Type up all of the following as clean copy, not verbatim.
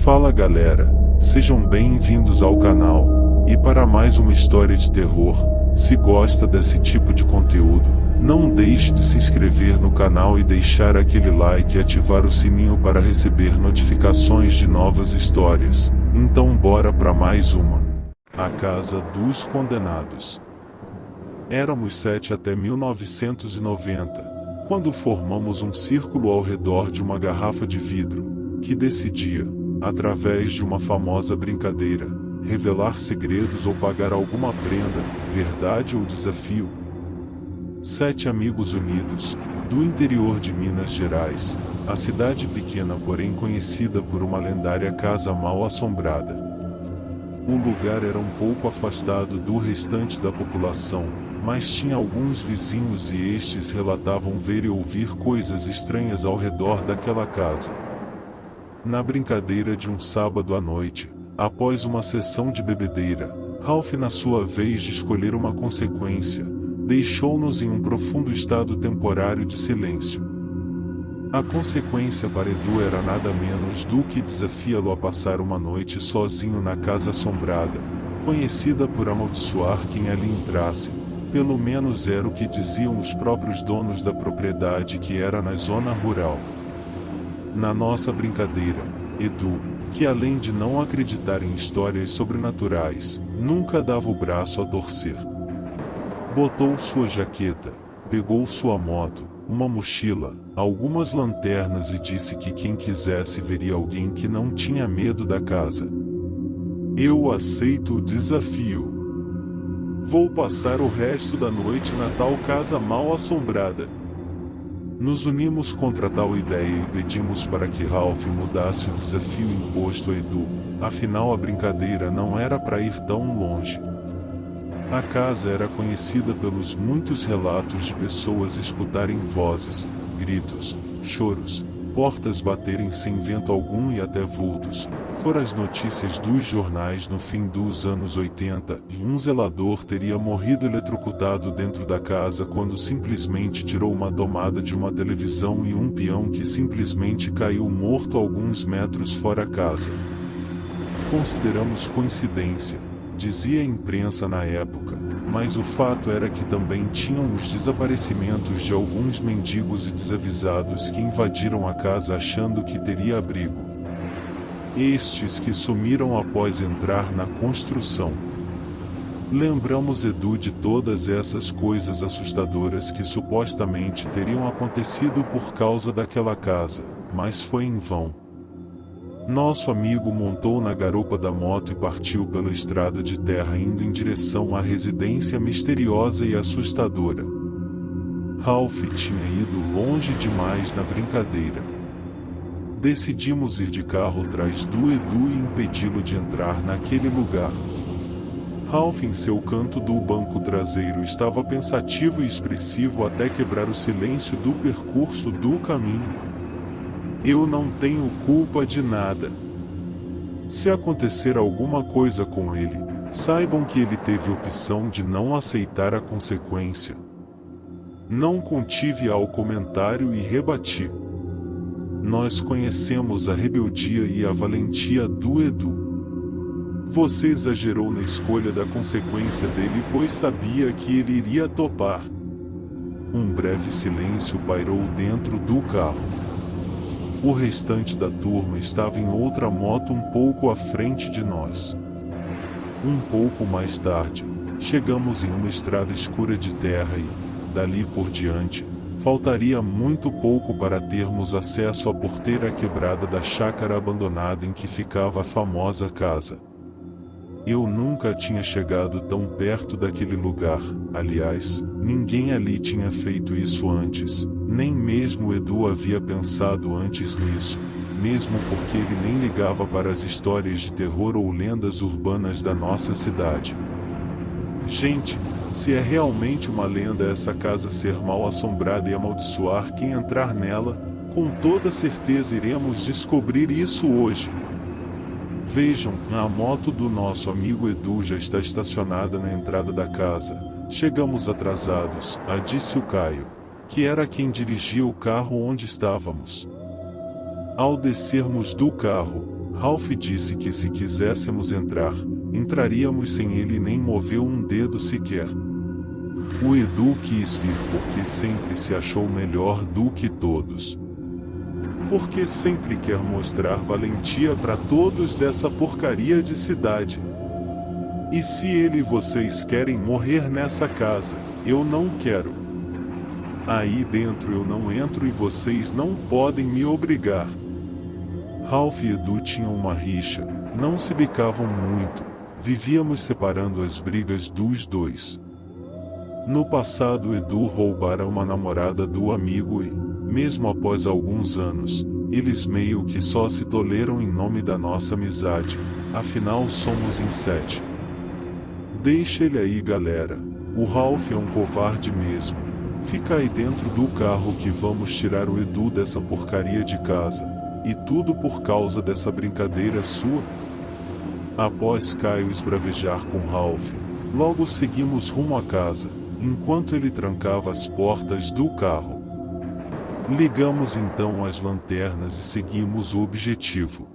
Fala galera, sejam bem-vindos ao canal, e para mais uma história de terror. Se gosta desse tipo de conteúdo, não deixe de se inscrever no canal e deixar aquele like e ativar o sininho para receber notificações de novas histórias. Então bora para mais uma. A Casa dos Condenados. Éramos 7 até 1990, quando formamos um círculo ao redor de uma garrafa de vidro, que decidia, através de uma famosa brincadeira, revelar segredos ou pagar alguma prenda, verdade ou desafio. 7 amigos unidos, do interior de Minas Gerais, a cidade pequena porém conhecida por uma lendária casa mal assombrada. O lugar era um pouco afastado do restante da população, mas tinha alguns vizinhos e estes relatavam ver e ouvir coisas estranhas ao redor daquela casa. Na brincadeira de um sábado à noite, após uma sessão de bebedeira, Ralph, na sua vez de escolher uma consequência, deixou-nos em um profundo estado temporário de silêncio. A consequência para Edu era nada menos do que desafiá-lo a passar uma noite sozinho na casa assombrada, conhecida por amaldiçoar quem ali entrasse. Pelo menos era o que diziam os próprios donos da propriedade, que era na zona rural. Na nossa brincadeira, Edu, que além de não acreditar em histórias sobrenaturais, nunca dava o braço a torcer. Botou sua jaqueta, pegou sua moto, uma mochila, algumas lanternas e disse que quem quisesse veria alguém que não tinha medo da casa. Eu aceito o desafio. Vou passar o resto da noite na tal casa mal assombrada. Nos unimos contra tal ideia e pedimos para que Ralph mudasse o desafio imposto a Edu, afinal a brincadeira não era para ir tão longe. A casa era conhecida pelos muitos relatos de pessoas escutarem vozes, gritos, choros, portas baterem sem vento algum e até vultos. Foram as notícias dos jornais no fim dos anos 80, e um zelador teria morrido eletrocutado dentro da casa quando simplesmente tirou uma tomada de uma televisão e um peão que simplesmente caiu morto alguns metros fora da casa. Consideramos coincidência, dizia a imprensa na época, mas o fato era que também tinham os desaparecimentos de alguns mendigos e desavisados que invadiram a casa achando que teria abrigo. Estes que sumiram após entrar na construção. Lembramos Edu de todas essas coisas assustadoras que supostamente teriam acontecido por causa daquela casa, mas foi em vão. Nosso amigo montou na garupa da moto e partiu pela estrada de terra indo em direção à residência misteriosa e assustadora. Ralph tinha ido longe demais na brincadeira. Decidimos ir de carro atrás do Edu e impedi-lo de entrar naquele lugar. Ralph, em seu canto do banco traseiro, estava pensativo e expressivo até quebrar o silêncio do percurso do caminho. Eu não tenho culpa de nada. Se acontecer alguma coisa com ele, saibam que ele teve a opção de não aceitar a consequência. Não contive ao comentário e rebati. Nós conhecemos a rebeldia e a valentia do Edu. Você exagerou na escolha da consequência dele, pois sabia que ele iria topar. Um breve silêncio pairou dentro do carro. O restante da turma estava em outra moto um pouco à frente de nós. Um pouco mais tarde, chegamos em uma estrada escura de terra e, dali por diante, faltaria muito pouco para termos acesso à porteira quebrada da chácara abandonada em que ficava a famosa casa. Eu nunca tinha chegado tão perto daquele lugar, aliás, ninguém ali tinha feito isso antes, nem mesmo Edu havia pensado antes nisso, mesmo porque ele nem ligava para as histórias de terror ou lendas urbanas da nossa cidade. Gente, se é realmente uma lenda essa casa ser mal assombrada e amaldiçoar quem entrar nela, com toda certeza iremos descobrir isso hoje. Vejam, a moto do nosso amigo Edu já está estacionada na entrada da casa. Chegamos atrasados, disse o Caio, que era quem dirigia o carro onde estávamos. Ao descermos do carro, Ralph disse que se quiséssemos entrar, entraríamos sem ele nem mover um dedo sequer. O Edu quis vir porque sempre se achou melhor do que todos. Porque sempre quer mostrar valentia para todos dessa porcaria de cidade. E se ele e vocês querem morrer nessa casa, eu não quero. Aí dentro eu não entro e vocês não podem me obrigar. Ralph e Edu tinham uma rixa, não se bicavam muito, vivíamos separando as brigas dos dois. No passado Edu roubara uma namorada do amigo e, mesmo após alguns anos, eles meio que só se toleram em nome da nossa amizade, afinal somos em 7. Deixa ele aí galera, o Ralph é um covarde mesmo, fica aí dentro do carro que vamos tirar o Edu dessa porcaria de casa, e tudo por causa dessa brincadeira sua? Após Caio esbravejar com Ralph, logo seguimos rumo à casa, enquanto ele trancava as portas do carro. Ligamos então as lanternas e seguimos o objetivo.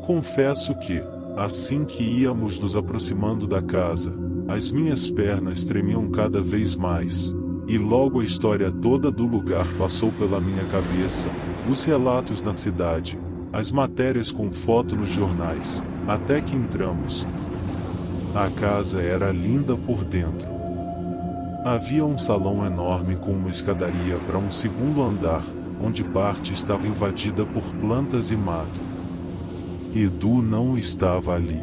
Confesso que, assim que íamos nos aproximando da casa, as minhas pernas tremiam cada vez mais, e logo a história toda do lugar passou pela minha cabeça, os relatos na cidade, as matérias com foto nos jornais, até que entramos. A casa era linda por dentro. Havia um salão enorme com uma escadaria para um segundo andar, onde parte estava invadida por plantas e mato. Edu não estava ali.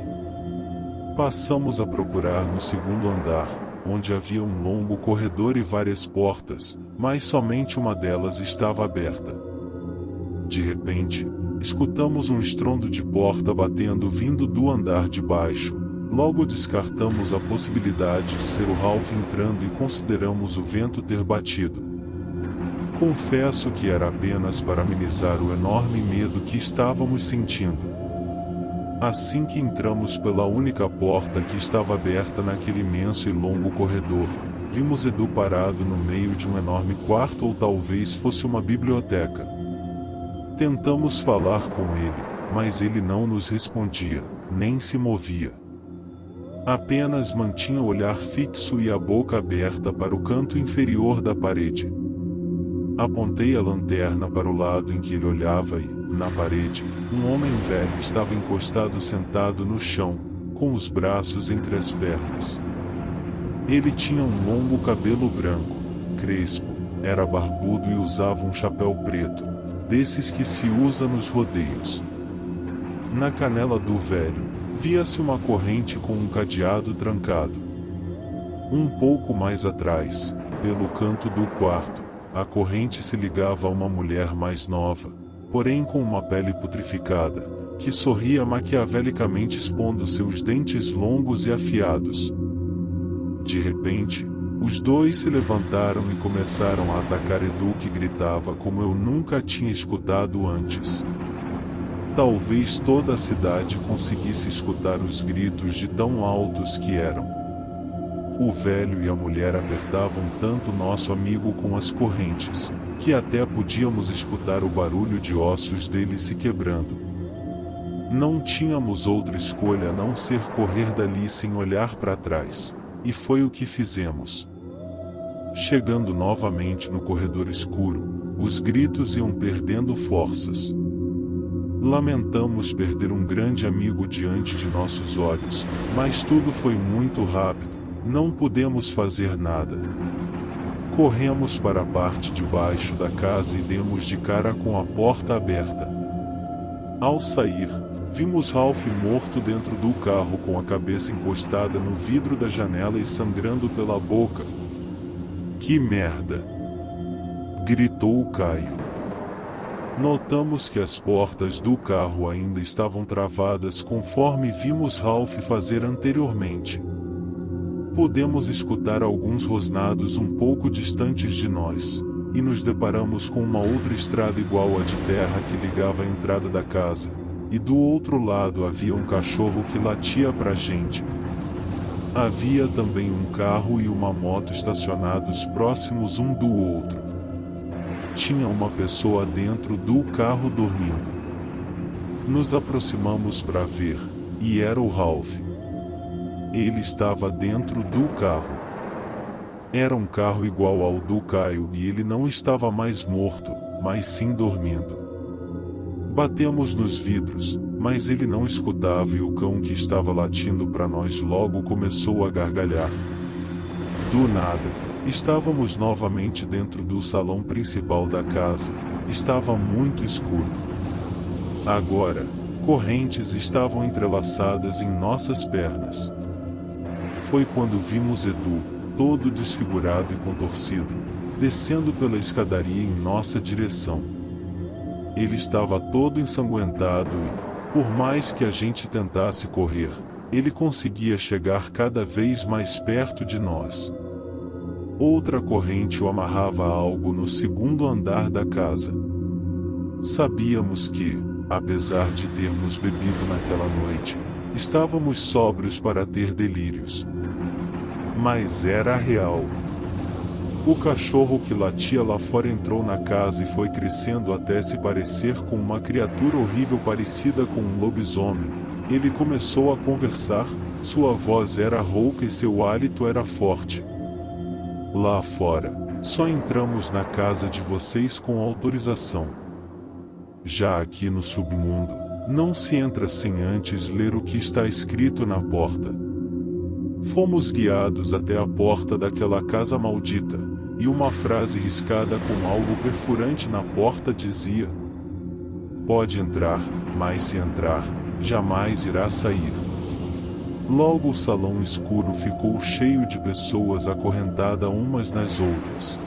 Passamos a procurar no segundo andar, onde havia um longo corredor e várias portas, mas somente uma delas estava aberta. De repente, escutamos um estrondo de porta batendo vindo do andar de baixo. Logo descartamos a possibilidade de ser o Ralph entrando e consideramos o vento ter batido. Confesso que era apenas para amenizar o enorme medo que estávamos sentindo. Assim que entramos pela única porta que estava aberta naquele imenso e longo corredor, vimos Edu parado no meio de um enorme quarto ou talvez fosse uma biblioteca. Tentamos falar com ele, mas ele não nos respondia, nem se movia. Apenas mantinha o olhar fixo e a boca aberta para o canto inferior da parede. Apontei a lanterna para o lado em que ele olhava e, na parede, um homem velho estava encostado sentado no chão, com os braços entre as pernas. Ele tinha um longo cabelo branco, crespo, era barbudo e usava um chapéu preto, desses que se usa nos rodeios. Na canela do velho, via-se uma corrente com um cadeado trancado. Um pouco mais atrás, pelo canto do quarto, a corrente se ligava a uma mulher mais nova, porém com uma pele putrificada, que sorria maquiavelicamente expondo seus dentes longos e afiados. De repente, os dois se levantaram e começaram a atacar Edu, que gritava como eu nunca tinha escutado antes. Talvez toda a cidade conseguisse escutar os gritos de tão altos que eram. O velho e a mulher apertavam tanto nosso amigo com as correntes, que até podíamos escutar o barulho de ossos dele se quebrando. Não tínhamos outra escolha a não ser correr dali sem olhar para trás, e foi o que fizemos. Chegando novamente no corredor escuro, os gritos iam perdendo forças. Lamentamos perder um grande amigo diante de nossos olhos, mas tudo foi muito rápido, não pudemos fazer nada. Corremos para a parte de baixo da casa e demos de cara com a porta aberta. Ao sair, vimos Ralph morto dentro do carro com a cabeça encostada no vidro da janela e sangrando pela boca. Que merda! Gritou Caio. Notamos que as portas do carro ainda estavam travadas conforme vimos Ralph fazer anteriormente. Podemos escutar alguns rosnados um pouco distantes de nós, e nos deparamos com uma outra estrada igual à de terra que ligava a entrada da casa, e do outro lado havia um cachorro que latia pra gente. Havia também um carro e uma moto estacionados próximos um do outro. Tinha uma pessoa dentro do carro dormindo. Nos aproximamos para ver, e era o Ralph. Ele estava dentro do carro. Era um carro igual ao do Caio e ele não estava mais morto, mas sim dormindo. Batemos nos vidros, mas ele não escutava e o cão que estava latindo para nós logo começou a gargalhar. Do nada, estávamos novamente dentro do salão principal da casa. Estava muito escuro. Agora, correntes estavam entrelaçadas em nossas pernas. Foi quando vimos Edu, todo desfigurado e contorcido, descendo pela escadaria em nossa direção. Ele estava todo ensanguentado e, por mais que a gente tentasse correr, ele conseguia chegar cada vez mais perto de nós. Outra corrente o amarrava a algo no segundo andar da casa. Sabíamos que, apesar de termos bebido naquela noite, estávamos sóbrios para ter delírios. Mas era real. O cachorro que latia lá fora entrou na casa e foi crescendo até se parecer com uma criatura horrível parecida com um lobisomem. Ele começou a conversar, sua voz era rouca e seu hálito era forte. Lá fora, só entramos na casa de vocês com autorização. Já aqui no submundo, não se entra sem antes ler o que está escrito na porta. Fomos guiados até a porta daquela casa maldita, e uma frase riscada com algo perfurante na porta dizia: "Pode entrar, mas se entrar, jamais irá sair." Logo o salão escuro ficou cheio de pessoas acorrentadas umas nas outras.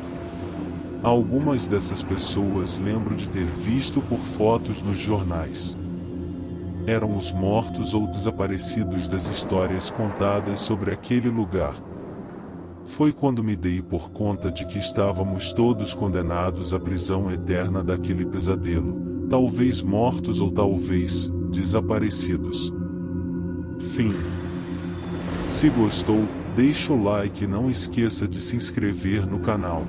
Algumas dessas pessoas lembro de ter visto por fotos nos jornais. Eram os mortos ou desaparecidos das histórias contadas sobre aquele lugar. Foi quando me dei por conta de que estávamos todos condenados à prisão eterna daquele pesadelo, talvez mortos ou talvez desaparecidos. Fim. Se gostou, deixa o like e não esqueça de se inscrever no canal.